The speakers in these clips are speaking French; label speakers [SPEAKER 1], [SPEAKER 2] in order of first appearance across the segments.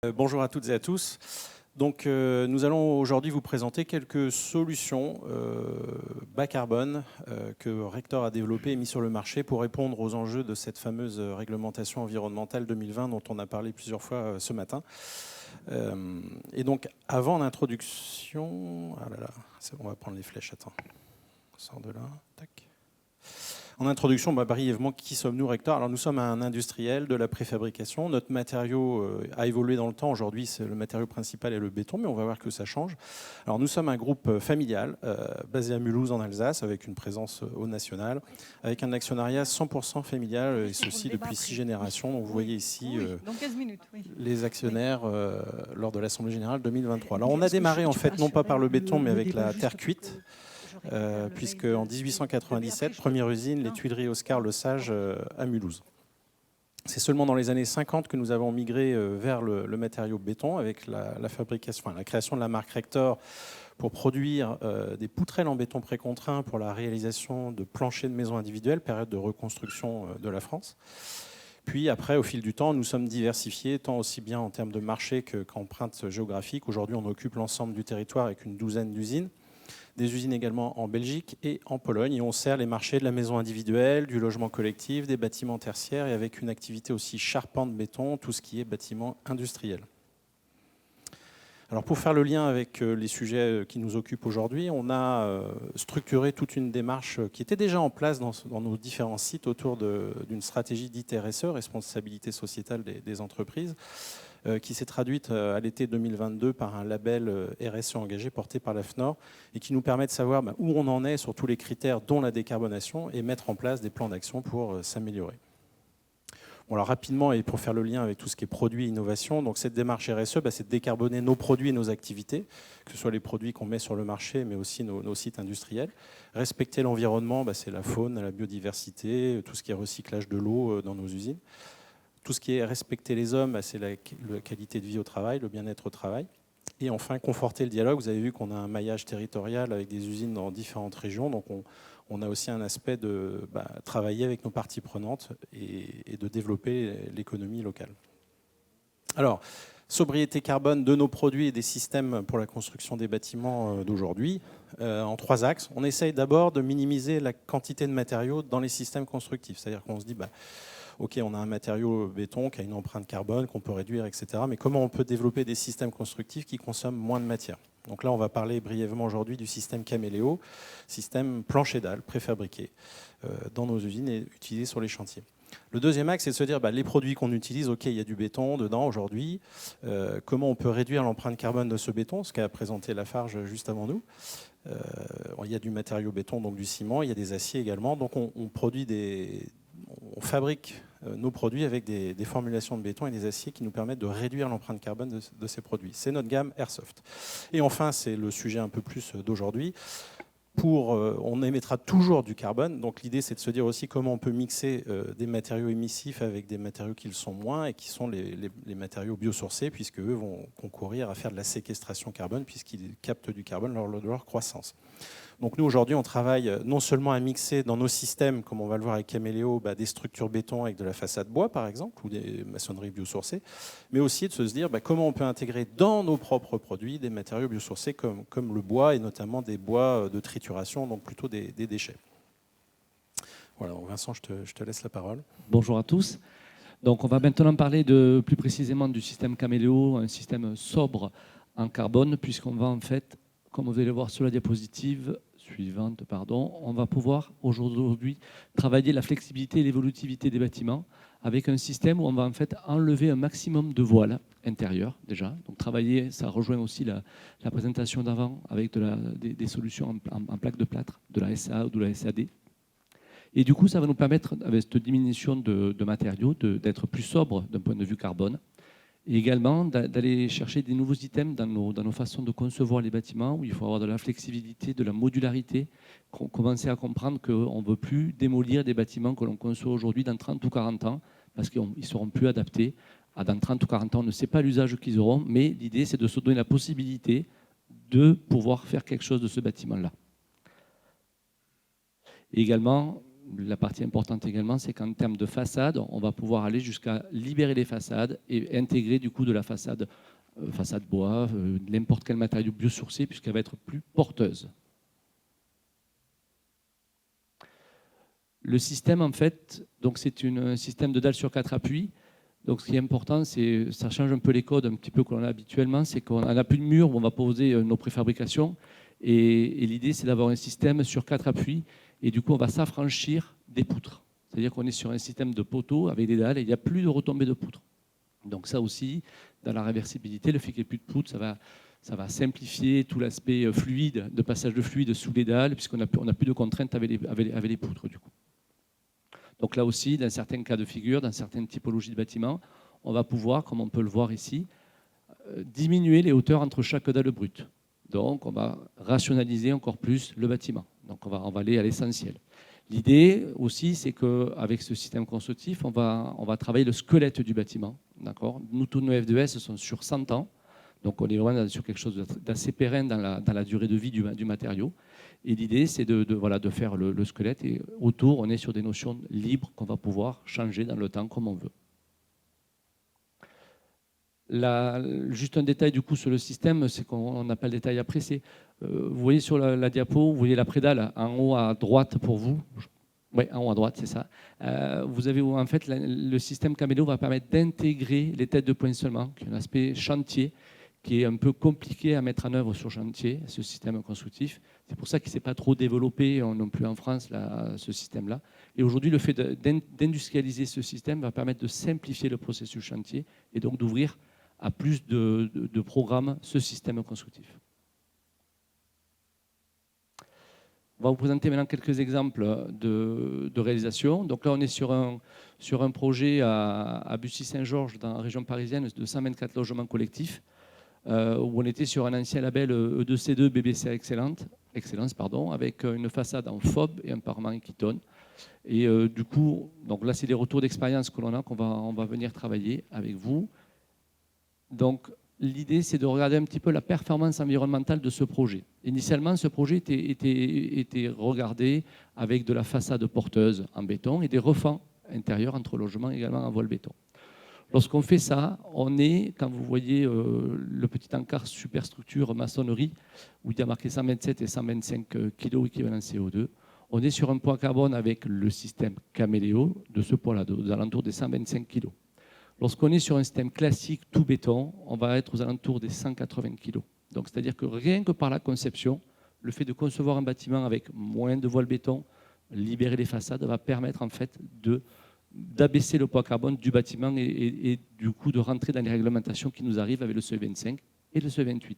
[SPEAKER 1] Bonjour à toutes et à tous. Donc, nous allons aujourd'hui vous présenter quelques solutions bas carbone que Rector a développées et mis sur le marché pour répondre aux enjeux de cette fameuse réglementation environnementale 2020 dont on a parlé plusieurs fois ce matin. Et donc, avant l'introduction... Ah là là, on va prendre les flèches, attends. On sort de là, tac. En introduction, brièvement, qui sommes-nous, Rector? Alors, nous sommes un industriel de la préfabrication. Notre matériau a évolué dans le temps. Aujourd'hui, le matériau principal est le béton, mais on va voir que ça change. Alors, nous sommes un groupe familial basé à Mulhouse, en Alsace, avec une présence au national, avec un actionnariat 100% familial, et ceci depuis 6 générations. Donc, vous voyez ici les actionnaires lors de l'Assemblée Générale 2023. Alors, on a démarré, en fait, non pas par le béton, mais avec la terre cuite. Puisque en 1897, première usine, les Tuileries Oscar Le Sage à Mulhouse. C'est seulement dans les années 50 que nous avons migré vers le matériau béton avec la création de la marque Rector pour produire des poutrelles en béton précontraint pour la réalisation de planchers de maisons individuelles, période de reconstruction de la France. Puis après, au fil du temps, nous sommes diversifiés, tant aussi bien en termes de marché qu'empreinte géographique. Aujourd'hui, on occupe l'ensemble du territoire avec une douzaine d'usines. Des usines également en Belgique et en Pologne. Et on sert les marchés de la maison individuelle, du logement collectif, des bâtiments tertiaires et avec une activité aussi charpente béton, tout ce qui est bâtiment industriel. Alors pour faire le lien avec les sujets qui nous occupent aujourd'hui, on a structuré toute une démarche qui était déjà en place dans nos différents sites autour d'une stratégie dite RSE, responsabilité sociétale des entreprises, qui s'est traduite à l'été 2022 par un label RSE engagé porté par l'AFNOR et qui nous permet de savoir où on en est sur tous les critères, dont la décarbonation, et mettre en place des plans d'action pour s'améliorer. Bon, alors rapidement, et pour faire le lien avec tout ce qui est produit et innovation, donc cette démarche RSE, c'est de décarboner nos produits et nos activités, que ce soit les produits qu'on met sur le marché, mais aussi nos sites industriels. Respecter l'environnement, c'est la faune, la biodiversité, tout ce qui est recyclage de l'eau dans nos usines. Tout ce qui est respecter les hommes, c'est la qualité de vie au travail, le bien-être au travail. Et enfin, conforter le dialogue. Vous avez vu qu'on a un maillage territorial avec des usines dans différentes régions. Donc, on a aussi un aspect de travailler avec nos parties prenantes et de développer l'économie locale. Alors, sobriété carbone de nos produits et des systèmes pour la construction des bâtiments d'aujourd'hui, en 3 axes. On essaye d'abord de minimiser la quantité de matériaux dans les systèmes constructifs. C'est-à-dire qu'on se dit... OK, on a un matériau béton qui a une empreinte carbone, qu'on peut réduire, etc. Mais comment on peut développer des systèmes constructifs qui consomment moins de matière? Donc là, on va parler brièvement aujourd'hui du système Caméléo, système plancher dalle préfabriqué dans nos usines et utilisé sur les chantiers. Le deuxième axe, c'est de se dire les produits qu'on utilise, OK, il y a du béton dedans aujourd'hui. Comment on peut réduire l'empreinte carbone de ce béton, ce qu'a présenté Lafarge juste avant nous. Il y a du matériau béton, donc du ciment, il y a des aciers également. Donc on fabrique nos produits avec des formulations de béton et des aciers qui nous permettent de réduire l'empreinte carbone de ces produits. C'est notre gamme Airsoft. Et enfin, c'est le sujet un peu plus d'aujourd'hui. On émettra toujours du carbone. Donc l'idée, c'est de se dire aussi comment on peut mixer des matériaux émissifs avec des matériaux qui le sont moins et qui sont les matériaux biosourcés, puisque eux vont concourir à faire de la séquestration carbone, puisqu'ils captent du carbone lors de leur croissance. Donc nous, aujourd'hui, on travaille non seulement à mixer dans nos systèmes, comme on va le voir avec Caméléo, des structures béton avec de la façade bois, par exemple, ou des maçonneries biosourcées, mais aussi de se dire comment on peut intégrer dans nos propres produits des matériaux biosourcés comme le bois, et notamment des bois de trituration, donc plutôt des déchets. Voilà, donc Vincent, je te laisse la parole.
[SPEAKER 2] Bonjour à tous. Donc on va maintenant parler plus précisément du système Caméléo, un système sobre en carbone, puisqu'on va en fait, comme vous allez le voir sur la diapositive suivante, on va pouvoir aujourd'hui travailler la flexibilité et l'évolutivité des bâtiments avec un système où on va en fait enlever un maximum de voiles intérieures déjà. Donc travailler, ça rejoint aussi la présentation d'avant avec des solutions en plaques de plâtre, de la SA ou de la SAD. Et du coup, ça va nous permettre, avec cette diminution de matériaux, d'être plus sobre d'un point de vue carbone. Et également d'aller chercher des nouveaux items dans nos façons de concevoir les bâtiments, où il faut avoir de la flexibilité, de la modularité, commencer à comprendre qu'on ne veut plus démolir des bâtiments que l'on conçoit aujourd'hui dans 30 ou 40 ans, parce qu'ils ne seront plus adaptés. Dans 30 ou 40 ans, on ne sait pas l'usage qu'ils auront, mais l'idée, c'est de se donner la possibilité de pouvoir faire quelque chose de ce bâtiment-là. Et également, la partie importante également, c'est qu'en termes de façade, on va pouvoir aller jusqu'à libérer les façades et intégrer du coup de la façade, façade bois, n'importe quel matériau biosourcé, puisqu'elle va être plus porteuse. Le système, en fait, donc c'est un système de dalle sur 4 appuis. Donc, ce qui est important, c'est ça change un peu les codes, un petit peu qu'on a habituellement, c'est qu'on n'a plus de mur où on va poser nos préfabrications. Et l'idée, c'est d'avoir un système sur 4 appuis. Et du coup, on va s'affranchir des poutres. C'est-à-dire qu'on est sur un système de poteaux avec des dalles et il n'y a plus de retombées de poutres. Donc ça aussi, dans la réversibilité, le fait qu'il n'y ait plus de poutres, ça va simplifier tout l'aspect fluide, de passage de fluide sous les dalles, puisqu'on n'a plus de contraintes avec les poutres, du coup. Donc là aussi, dans certains cas de figure, dans certaines typologies de bâtiments, on va pouvoir, comme on peut le voir ici, diminuer les hauteurs entre chaque dalle brute. Donc on va rationaliser encore plus le bâtiment. Donc on va aller à l'essentiel. L'idée aussi, c'est qu'avec ce système constructif, on va travailler le squelette du bâtiment. Nous, tous nos F2S sont sur 100 ans. Donc on est vraiment sur quelque chose d'assez pérenne dans la durée de vie du matériau. Et l'idée, c'est de faire le squelette. Et autour, on est sur des notions libres qu'on va pouvoir changer dans le temps comme on veut. Juste un détail du coup sur le système, c'est qu'on n'a pas le détail après. Vous voyez sur la diapo, vous voyez la prédale en haut à droite pour vous. Oui, en haut à droite, c'est ça. Vous avez en fait le système Caméléo va permettre d'intégrer les têtes de poinçonnement, qui est un aspect chantier, qui est un peu compliqué à mettre en œuvre sur chantier, ce système constructif. C'est pour ça qu'il ne s'est pas trop développé non plus en France, ce système-là. Et aujourd'hui, le fait d'industrialiser ce système va permettre de simplifier le processus chantier et donc d'ouvrir à plus de programmes ce système constructif. On va vous présenter maintenant quelques exemples de réalisation. Donc là, on est sur un projet à Bussy-Saint-Georges, dans la région parisienne, de 124 logements collectifs, où on était sur un ancien label E2C2 BBC Excellence, avec une façade en FOB et un parement Equiton. Et du coup, donc là, c'est des retours d'expérience que l'on a, on va venir travailler avec vous. Donc, l'idée, c'est de regarder un petit peu la performance environnementale de ce projet. Initialement, ce projet était regardé avec de la façade porteuse en béton et des refends intérieurs entre logements également en voile béton. Lorsqu'on fait ça, on est, quand vous voyez le petit encart superstructure maçonnerie, où il y a marqué 127 et 125 kg équivalent CO2, on est sur un poids carbone avec le système Caméléo de ce poids-là, aux alentours des 125 kg. Lorsqu'on est sur un système classique tout béton, on va être aux alentours des 180 kg. Donc, c'est-à-dire que rien que par la conception, le fait de concevoir un bâtiment avec moins de voile béton, libérer les façades, va permettre en fait d'abaisser le poids carbone du bâtiment et du coup de rentrer dans les réglementations qui nous arrivent avec le CE25 et le CE28.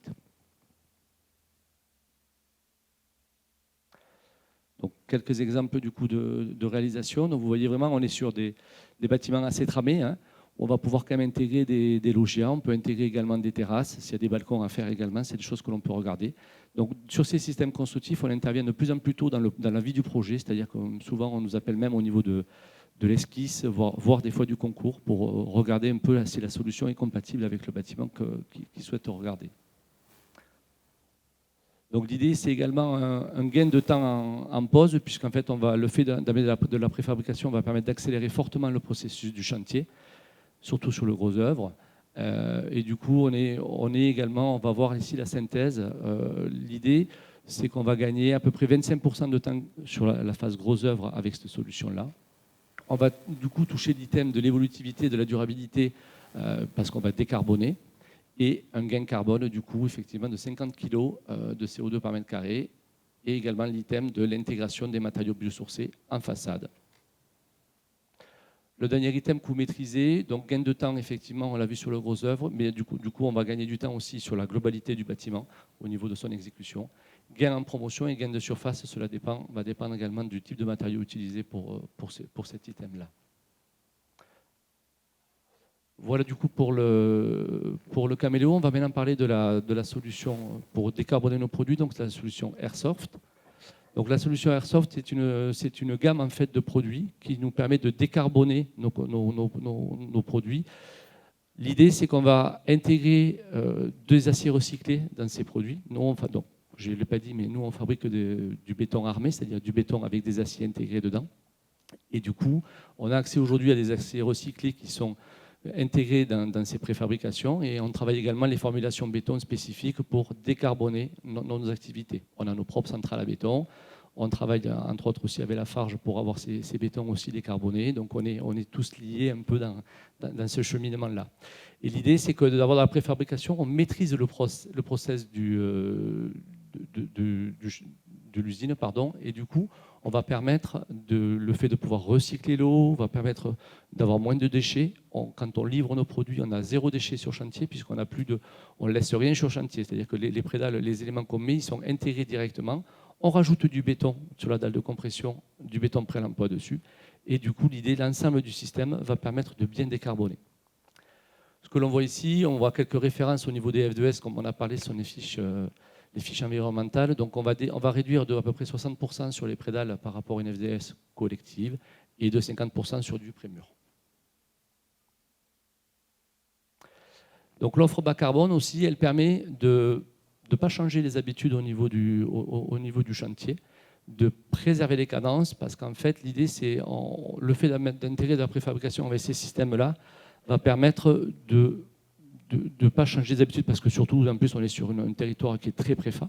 [SPEAKER 2] Donc, quelques exemples du coup de réalisation. Donc, vous voyez vraiment, on est sur des bâtiments assez tramés, hein. On va pouvoir quand même intégrer des loggias, on peut intégrer également des terrasses, s'il y a des balcons à faire également, c'est des choses que l'on peut regarder. Donc sur ces systèmes constructifs, on intervient de plus en plus tôt dans la vie du projet, c'est-à-dire que souvent on nous appelle même au niveau de l'esquisse, voire des fois du concours, pour regarder un peu si la solution est compatible avec le bâtiment qu'ils souhaitent regarder. Donc l'idée, c'est également un gain de temps en pause, puisqu'en fait, le fait d'amener de la préfabrication va permettre d'accélérer fortement le processus du chantier, surtout sur le gros œuvre. Et du coup, on va voir ici la synthèse. L'idée, c'est qu'on va gagner à peu près 25% de temps sur la phase gros œuvre avec cette solution-là. On va du coup toucher l'item de l'évolutivité, de la durabilité, parce qu'on va décarboner. Et un gain carbone, du coup, effectivement, de 50 kg de CO2 par mètre carré. Et également l'item de l'intégration des matériaux biosourcés en façade. Le dernier item que vous maîtrisez, donc gain de temps, effectivement, on l'a vu sur le gros œuvre, mais du coup, on va gagner du temps aussi sur la globalité du bâtiment au niveau de son exécution. Gain en promotion et gain de surface, cela va dépendre également du type de matériau utilisé pour cet item-là. Voilà du coup pour le Caméléo. On va maintenant parler de la solution pour décarboner nos produits, donc c'est la solution Airsoft. Donc la solution Airsoft, c'est une gamme en fait de produits qui nous permet de décarboner nos produits. L'idée, c'est qu'on va intégrer des aciers recyclés dans ces produits. Nous, donc, je ne l'ai pas dit, mais nous, on fabrique du béton armé, c'est-à-dire du béton avec des aciers intégrés dedans. Et du coup, on a accès aujourd'hui à des accès recyclés qui sont intégrés dans ces préfabrications, et on travaille également les formulations béton spécifiques pour décarboner nos activités. On a nos propres centrales à béton, on travaille entre autres aussi avec Lafarge pour avoir ces bétons aussi décarbonés, donc on est tous liés un peu dans ce cheminement-là. Et l'idée, c'est que d'avoir de la préfabrication, on maîtrise le process de l'usine, pardon, et du coup, on va permettre le fait de pouvoir recycler l'eau, va permettre d'avoir moins de déchets. Quand on livre nos produits, on a 0 déchet sur chantier, puisqu'on a plus on ne laisse rien sur chantier. C'est-à-dire que les prédales, les éléments qu'on met, ils sont intégrés directement. On rajoute du béton sur la dalle de compression, du béton pré-l'emploi dessus. Et du coup, l'idée, l'ensemble du système va permettre de bien décarboner. Ce que l'on voit ici, on voit quelques références au niveau des F2S, comme on a parlé sur les fiches environnementales. Donc on va réduire de à peu près 60% sur les prédales par rapport à une FDS collective et de 50% sur du prémur. Donc l'offre bas carbone aussi, elle permet de ne pas changer les habitudes au niveau du chantier, de préserver les cadences, parce qu'en fait l'idée c'est le fait d'intégrer de la préfabrication avec ces systèmes-là va permettre de ne pas changer les habitudes, parce que surtout, en plus, on est sur un territoire qui est très préfa.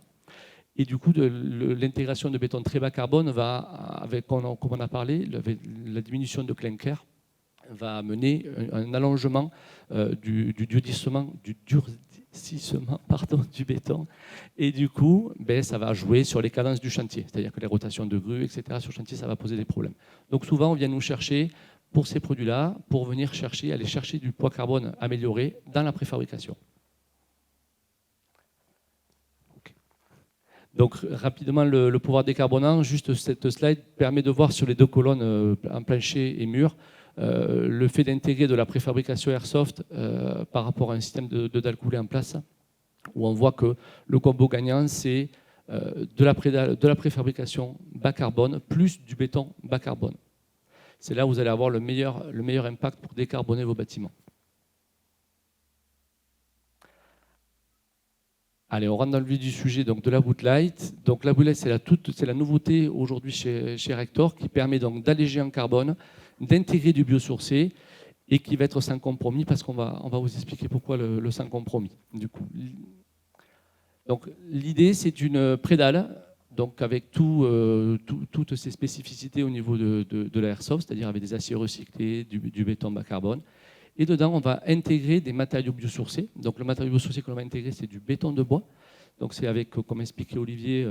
[SPEAKER 2] Et du coup, l'intégration de béton très bas carbone va, comme on a parlé, la diminution de clinker va amener un allongement du durcissement du béton. Et du coup, ça va jouer sur les cadences du chantier. C'est-à-dire que les rotations de grue, etc., sur le chantier, ça va poser des problèmes. Donc souvent, on vient nous chercher pour ces produits-là, pour venir aller chercher du poids carbone amélioré dans la préfabrication. Okay. Donc rapidement, le pouvoir décarbonant, juste cette slide permet de voir sur les 2 colonnes en plancher et mur, le fait d'intégrer de la préfabrication airsoft par rapport à un système de dalle coulée en place, où on voit que le combo gagnant, c'est de la préfabrication bas carbone plus du béton bas carbone. C'est là où vous allez avoir le meilleur impact pour décarboner vos bâtiments. Allez, on rentre dans le vif du sujet, donc de la Woodlight. Donc la Woodlight, c'est la nouveauté aujourd'hui chez Rector, qui permet donc d'alléger en carbone, d'intégrer du biosourcé et qui va être sans compromis, parce qu'on va vous expliquer pourquoi le sans compromis. Du coup, donc l'idée, c'est une prédale. Donc avec toutes ces spécificités au niveau de l'airsoft, c'est-à-dire avec des aciers recyclés, du béton bas carbone. Et dedans, on va intégrer des matériaux biosourcés. Donc le matériau biosourcé que l'on va intégrer, c'est du béton de bois. Donc c'est avec, comme expliquait Olivier,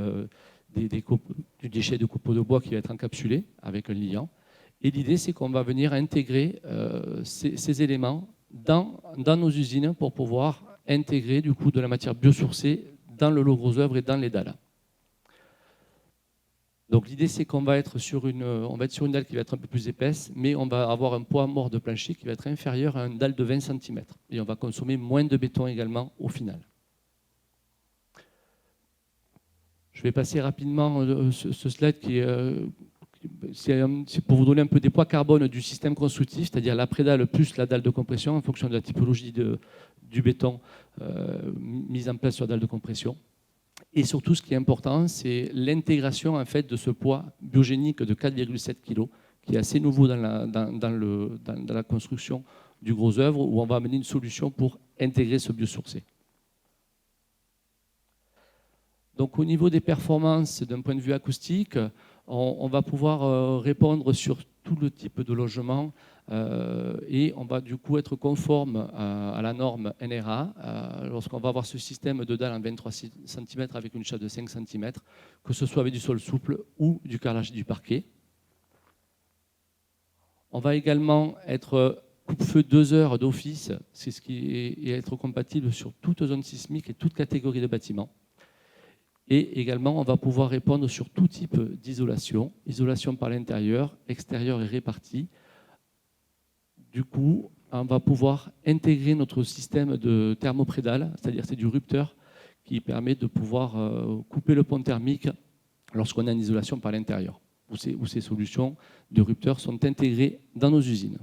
[SPEAKER 2] du déchet de copeaux de bois qui va être encapsulé avec un liant. Et l'idée, c'est qu'on va venir intégrer ces éléments dans nos usines pour pouvoir intégrer du coup de la matière biosourcée dans le lot gros œuvre et dans les dalles. Donc l'idée, c'est qu'on va être sur une dalle qui va être un peu plus épaisse, mais on va avoir un poids mort de plancher qui va être inférieur à une dalle de 20 cm. Et on va consommer moins de béton également au final. Je vais passer rapidement ce slide c'est pour vous donner un peu des poids carbone du système constructif, c'est-à-dire la prédale plus la dalle de compression en fonction de la typologie du béton mise en place sur la dalle de compression. Et surtout, ce qui est important, c'est l'intégration en fait, de ce poids biogénique de 4,7 kg, qui est assez nouveau dans la construction du gros œuvre, où on va amener une solution pour intégrer ce biosourcé. Donc, au niveau des performances, d'un point de vue acoustique, on va pouvoir répondre sur tout le type de logement et on va du coup être conforme à la norme NRA lorsqu'on va avoir ce système de dalle en 23 cm avec une chape de 5 cm, que ce soit avec du sol souple ou du carrelage du parquet. On va également être coupe-feu 2 heures d'office, c'est ce qui est être compatible sur toute zone sismique et toute catégorie de bâtiments. Et également, on va pouvoir répondre sur tout type d'isolation, isolation par l'intérieur, extérieur et répartie. Du coup, on va pouvoir intégrer notre système de thermoprédale, c'est-à-dire c'est du rupteur qui permet de pouvoir couper le pont thermique lorsqu'on a une isolation par l'intérieur, où ces solutions de rupteur sont intégrées dans nos usines.